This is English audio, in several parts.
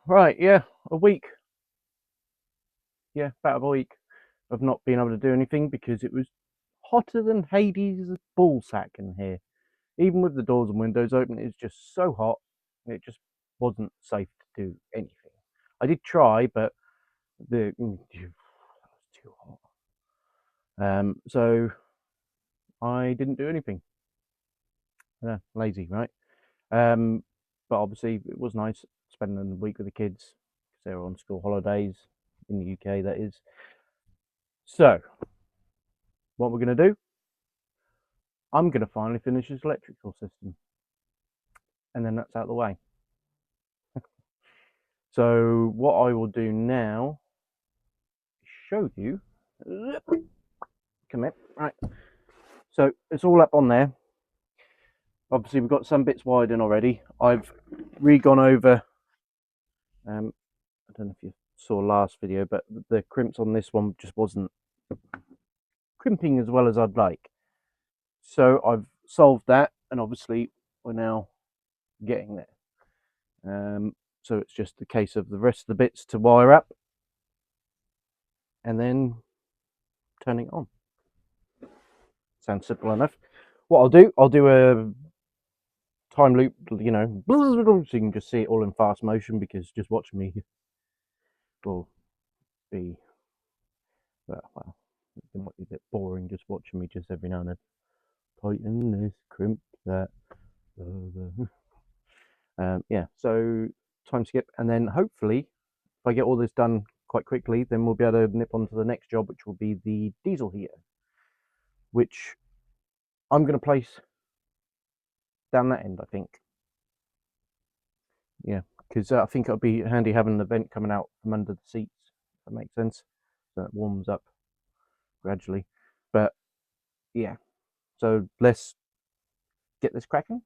Right, yeah, a week. Yeah, about a week of not being able to do anything because it was hotter than Hades' ballsack in here. Even with the doors and windows open, it's just so hot. It just wasn't safe to do anything. I did try, but the it was too hot. So I didn't do anything. Yeah, lazy, right? Um, but obviously it was nice spending the week with the kids because they were on school holidays in the UK. That is. So what we're going to do? I'm going to finally finish this electrical system, and then that's out of the way. So what I will do now is show you. Come here. Right. So it's all up on there. Obviously, we've got some bits wired in already. I've re-gone over. I don't know if you saw last video, but the crimps on this one just wasn't crimping as well as I'd like. So I've solved that, and obviously we're now getting there. So it's just a case of the rest of the bits to wire up, and then turning it on. Sounds simple enough. What I'll do a time loop, so you can just see it all in fast motion, because just watching me will be, well, it might be a bit boring just watching me just every now and then tighten this, crimp that. Yeah, so time skip, and then hopefully, if I get all this done quite quickly, then we'll be able to nip on to the next job, which will be the diesel heater, which I'm going to place down that end, I think. Yeah, because I think it'll be handy having the vent coming out from under the seats, if that makes sense. So it warms up gradually. But yeah, so let's get this cracking.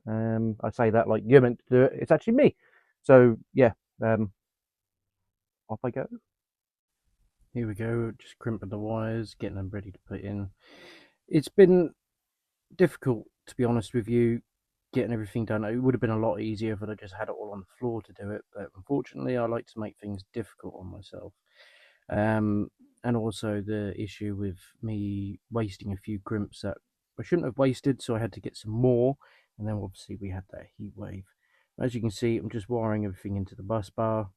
I say that like you're meant to do it. It's actually me. So yeah, off I go. Here we go, just crimping the wires, getting them ready to put in. It's been difficult, to be honest with you, getting everything done. It would have been a lot easier if I just had it all on the floor to do it, but unfortunately I like to make things difficult on myself. And also the issue with me wasting a few crimps that I shouldn't have wasted, so I had to get some more, and then obviously we had that heat wave. As you can see, I'm just wiring everything into the bus bar,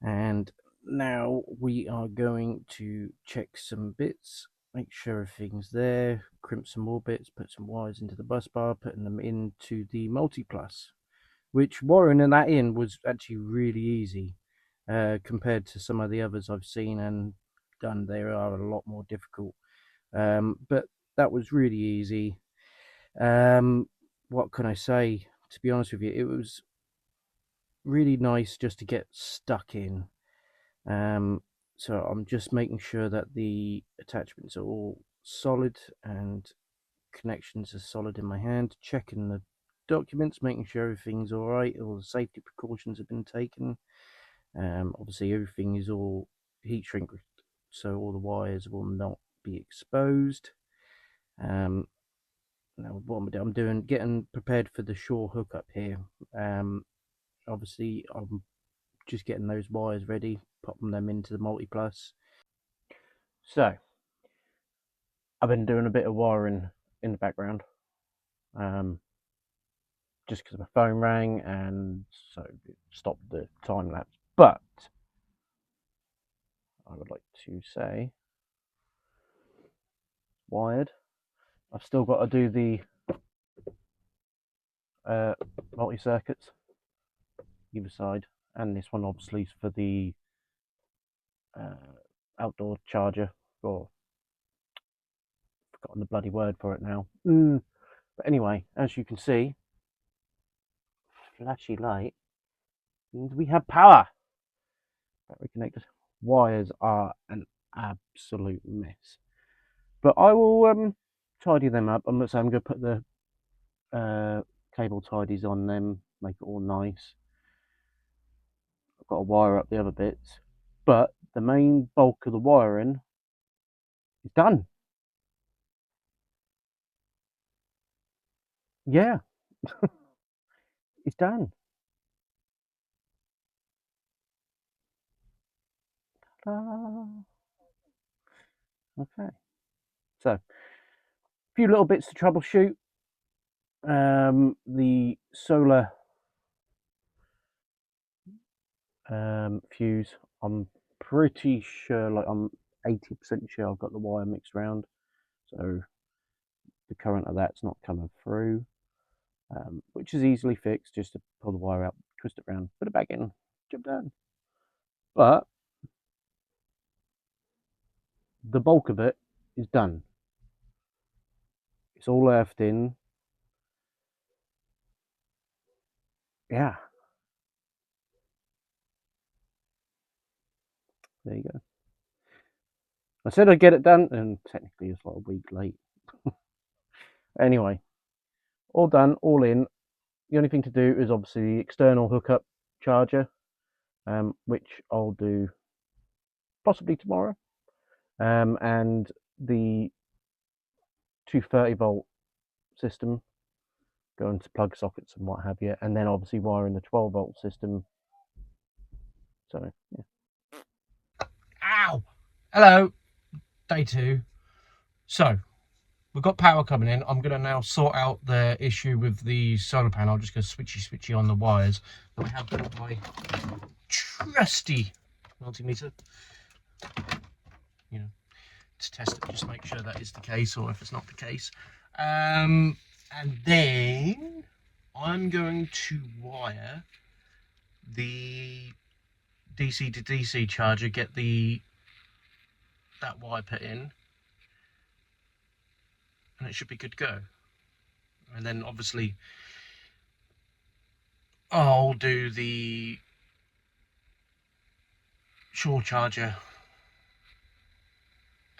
and now we are going to check some bits, make sure everything's there, crimp some more bits, put some wires into the bus bar, putting them into the multi-plus, which wiring that in was actually really easy compared to some of the others I've seen and done. They are a lot more difficult, but that was really easy. What can I say? To be honest with you, it was really nice just to get stuck in. Um, so I'm just making sure that the attachments are all solid and connections are solid in my hand, checking the documents, making sure everything's all right, all the safety precautions have been taken. Obviously everything is all heat shrink, so all the wires will not be exposed. Um, Now what I'm doing, getting prepared for the shore hookup here. Obviously I'm just getting those wires ready, popping them into the multi-plus. So I've been doing a bit of wiring in the background, um, just because my phone rang, and so it stopped the time lapse. But I would like to say, wired. I've still got to do the multi circuits either side, and this one obviously is for the uh, outdoor charger. Or forgotten the bloody word for it now. But anyway, as you can see, flashy light means we have power. Battery connected. Wires are an absolute mess, but I will tidy them up. I'm going to put the cable tidies on them, make it all nice. I've got to wire up the other bits, but the main bulk of the wiring is done. Yeah, it's done. Okay, so a few little bits to troubleshoot. The solar fuse, I'm pretty sure, like I'm 80% sure I've got the wire mixed around, so the current of that's not coming through, which is easily fixed. Just to pull the wire out, twist it around, put it back in, job done. But the bulk of it is done. It's all earthed in. Yeah, there you go. I said I'd get it done, and technically it's like a week late. Anyway, all done, all in. The only thing to do is obviously the external hookup charger, which I'll do possibly tomorrow, and the 230-volt system, going to plug sockets and what have you, and then obviously wiring the 12-volt system. So yeah. Ow! Hello, day 2. So we've got power coming in. I'm going to now sort out the issue with the solar panel. I'm just going to switchy on the wires. I have got my trusty multimeter, you know, to test it, just make sure that is the case, or if it's not the case. And then I'm going to wire the DC to DC charger, get that wire put in, and it should be good to go. And then obviously I'll do the shore charger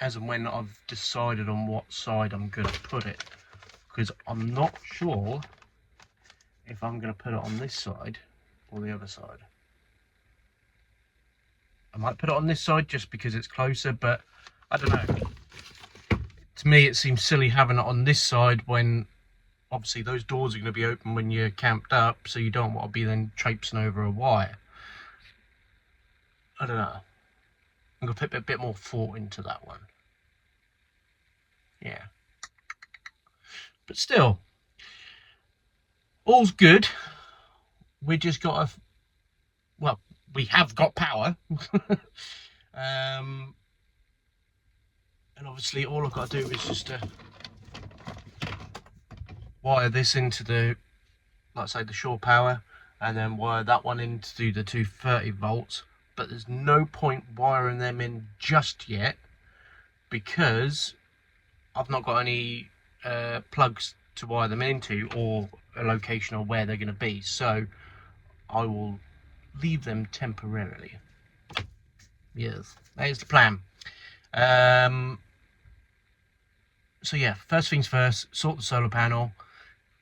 as and when I've decided on what side I'm going to put it, because I'm not sure if I'm going to put it on this side or the other side. I might put it on this side just because it's closer, but I don't know. To me it seems silly having it on this side when obviously those doors are going to be open when you're camped up, so you don't want to be then traipsing over a wire. I don't know. I'm going to put a bit more thought into that one. Yeah. But still, all's good. We just got to... Well, we have got power. And obviously all I've got to do is just wire this into the, like I say, the shore power, and then wire that one into the 230 volts. But there's no point wiring them in just yet because I've not got any plugs to wire them into, or a location of where they're going to be, so I will leave them temporarily. Yes, that is the plan. So yeah, first things first, sort the solar panel,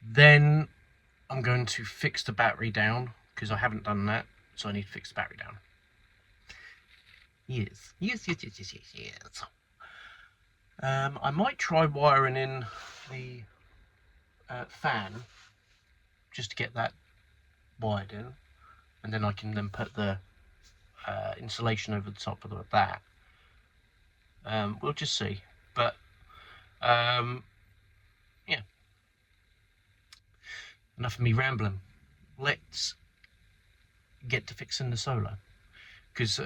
then I'm going to fix the battery down, because I haven't done that, so I need to fix the battery down. Yes. I might try wiring in the fan, just to get that wired in, and then I can then put the insulation over the top of that. We'll just see, but yeah, enough of me rambling. Let's get to fixing the solar, because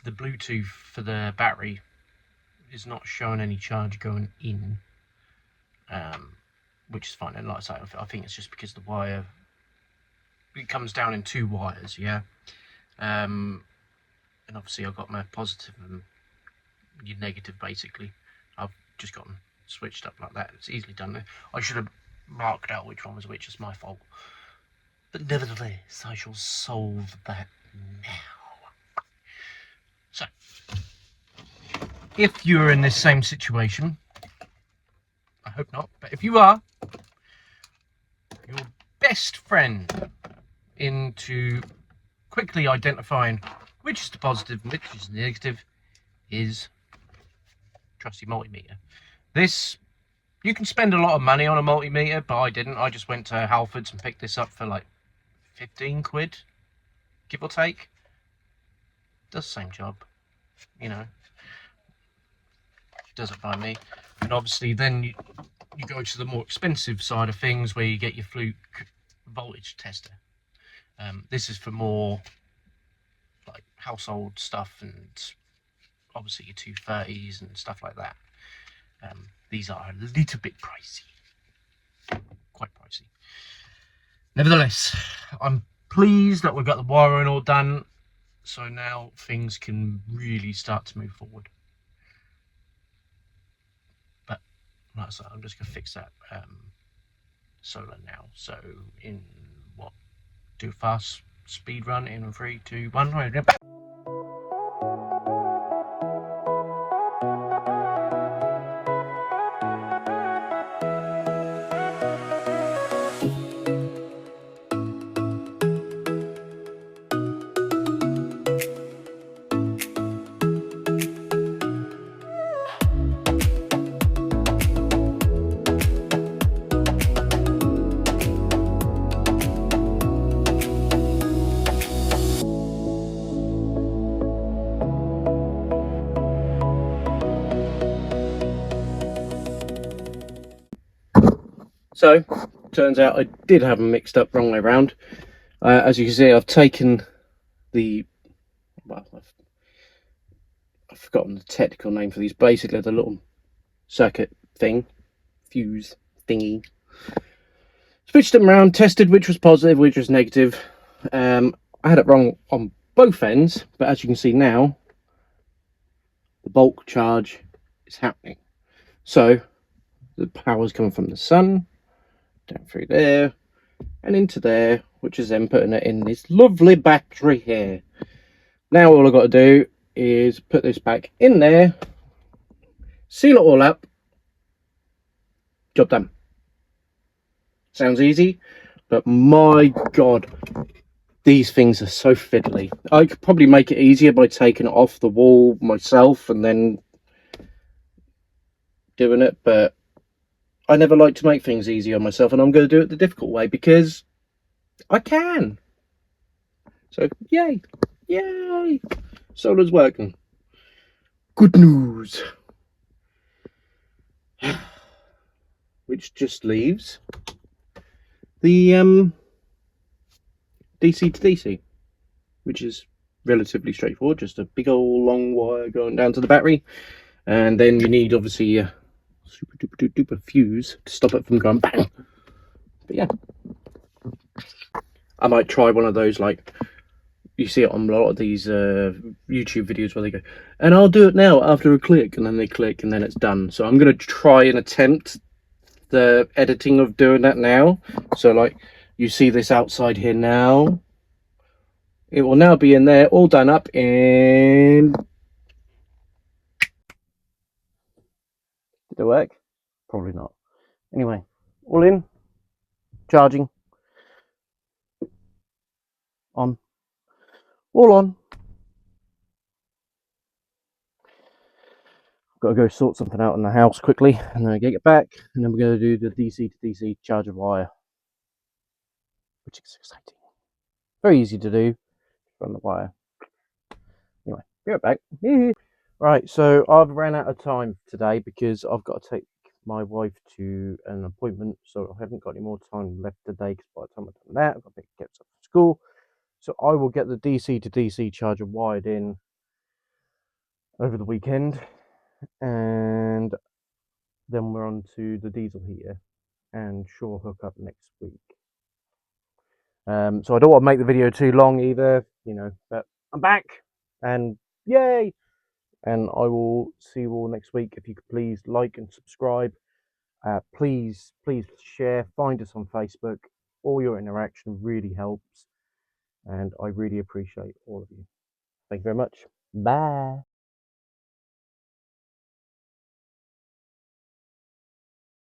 the Bluetooth for the battery is not showing any charge going in, which is fine. And like I say, I think it's just because the wire, it comes down in 2 wires, yeah. And obviously I've got my positive and your negative, basically. I've just got them switched up like that. It's easily done. I should have marked out which one was which. It's my fault, but nevertheless I shall solve that now. So if you're in this same situation, I hope not, but if you are, your best friend into quickly identifying which is the positive and which is the negative is trusty multimeter. This, you can spend a lot of money on a multimeter, but I didn't. I just went to Halfords and picked this up for like 15 quid, give or take. does the same job, you know, does it by me. And obviously then you go to the more expensive side of things where you get your Fluke voltage tester. This is for more like household stuff and obviously your 230s and stuff like that. These are a little bit pricey, quite pricey. Nevertheless, I'm pleased that we've got the wiring all done, so now things can really start to move forward. But like I said, I'm just going to fix that solar now. So in what, do a fast speed run in 3, 2, 1. Right. So, turns out I did have them mixed up wrong way around. As you can see, I've taken the, well, I've forgotten the technical name for these, basically the little circuit thing, fuse thingy. Switched them around, tested which was positive, which was negative. I had it wrong on both ends, but as you can see now, the bulk charge is happening. So, the power's coming from the sun, down through there, and into there, which is then putting it in this lovely battery here. Now all I've got to do is put this back in there, seal it all up, job done. Sounds easy, but my god, these things are so fiddly. I could probably make it easier by taking it off the wall myself and then doing it, but I never like to make things easy on myself, and I'm going to do it the difficult way because I can. So yay, yay, solar's working. Good news. Which just leaves the DC to DC, which is relatively straightforward. Just a big old long wire going down to the battery, and then you need obviously a super duper duper fuse to stop it from going bang. But yeah, I might try one of those, like you see it on a lot of these YouTube videos where they go, and I'll do it now after a click, and then they click and then it's done. So I'm going to try and attempt the editing of doing that now. So like you see this outside here now, it will now be in there all done up. And did it work? Probably not. Anyway, all in, charging, on, all on. Got to go sort something out in the house quickly, and then I get it back, and then we're going to do the DC to DC charger wire, which is exciting. Very easy to do from the wire. Anyway, be right back. Right, so I've ran out of time today because I've got to take my wife to an appointment, so I haven't got any more time left today, because by the time I've done that, I've got to pick kids up from school. So I will get the DC to DC charger wired in over the weekend, and then we're on to the diesel heater and sure hook up next week. So I don't want to make the video too long either, you know, but I'm back, and yay! And I will see you all next week. If you could please like and subscribe. Please share, find us on Facebook. All your interaction really helps, and I really appreciate all of you. Thank you very much. Bye.